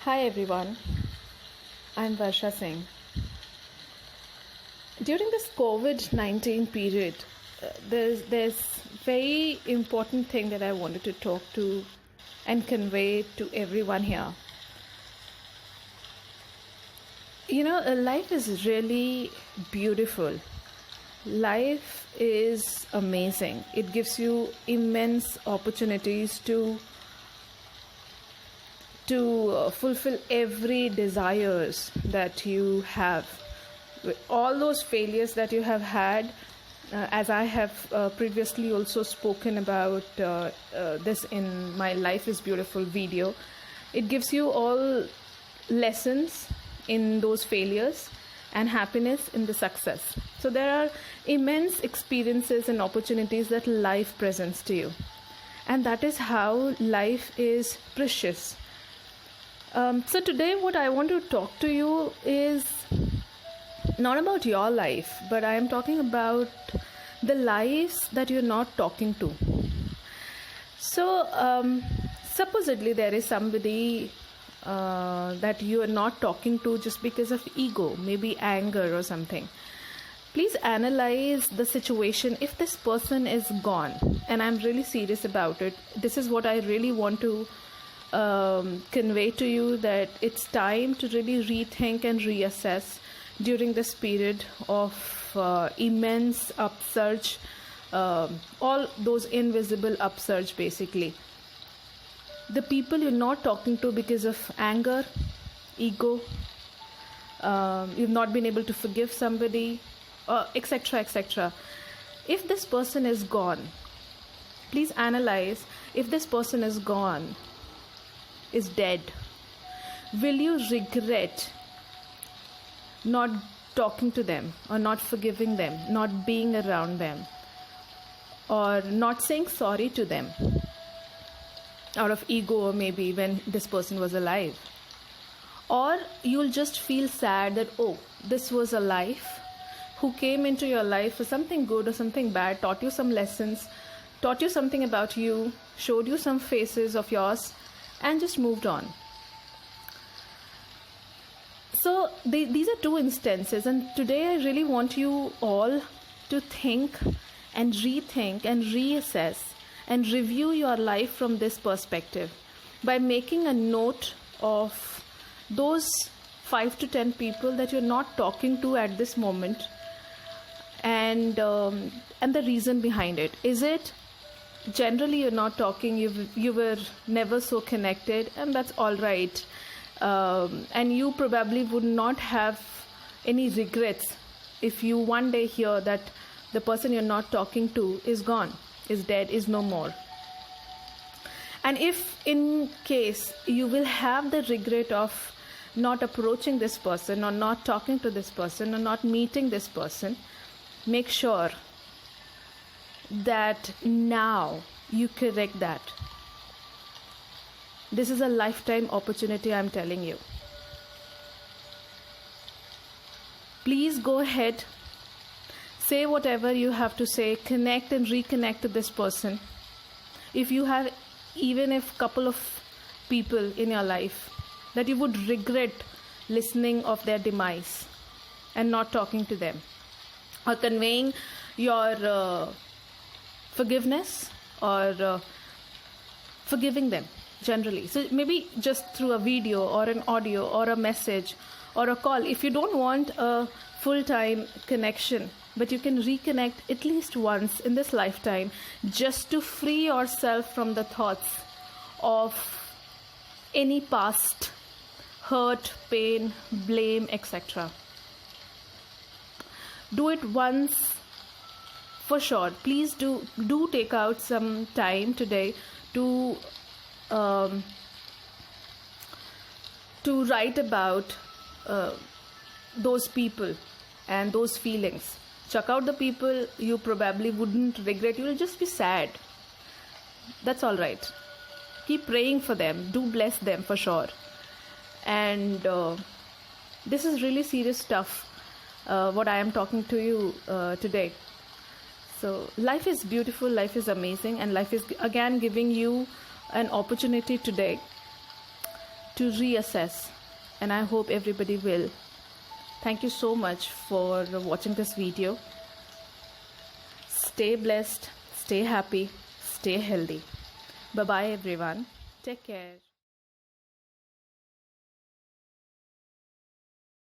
Hi everyone, I'm Varsha Singh. During this COVID-19 period, there's very important thing that I wanted to talk to and convey to everyone here. Life is really beautiful. Life is amazing. It gives you immense opportunities to fulfill every desires that you have. All those failures that you have had, as I have previously also spoken about this in my Life is Beautiful video, it gives you all lessons in those failures and happiness in the success. So there are immense experiences and opportunities that life presents to you, and that is how life is precious. So today what I want to talk to you is not about your life, but I am talking about the lives that you're not talking to. So supposedly there is somebody that you are not talking to just because of ego, maybe anger or something. Please analyze the situation. If this person is gone, and I'm really serious about it, this is what I really want to convey to you, that it's time to really rethink and reassess during this period of immense upsurge, all those invisible upsurge basically. The people you're not talking to because of anger, ego, you've not been able to forgive somebody, etc., etc. If this person is gone, please analyze. If this person is gone, is dead, will you regret not talking to them, or not forgiving them, not being around them, or not saying sorry to them out of ego, or maybe when this person was alive? Or you'll just feel sad that, oh, this was a life who came into your life for something good or something bad, taught you some lessons, taught you something about you, showed you some faces of yours, and just moved on. So these are two instances, and today I really want you all to think and rethink and reassess and review your life from this perspective by making a note of those 5 to 10 people that you're not talking to at this moment, and the reason behind it. Is it generally you're not talking, you were never so connected, and that's all right, and you probably would not have any regrets if you one day hear that the person you're not talking to is gone, is dead, is no more. And if in case you will have the regret of not approaching this person, or not talking to this person, or not meeting this person, make sure that now you correct that. This is a lifetime opportunity, I'm telling you. Please go ahead, say whatever you have to say, connect and reconnect to this person. If you have even if couple of people in your life that you would regret listening of their demise and not talking to them, or conveying your forgiveness, or forgiving them generally. So maybe just through a video or an audio or a message or a call. If you don't want a full-time connection, but you can reconnect at least once in this lifetime, just to free yourself from the thoughts of any past hurt, pain, blame, etc. Do it once for sure. Please do take out some time today to write about those people and those feelings. Check out the people you probably wouldn't regret. You will just be sad. That's all right. Keep praying for them. Do bless them for sure. And this is really serious stuff, what I am talking to you today. So life is beautiful, life is amazing, and life is again giving you an opportunity today to reassess, and I hope everybody will. Thank you so much for watching this video. Stay blessed, stay happy, stay healthy. Bye bye everyone. Take care.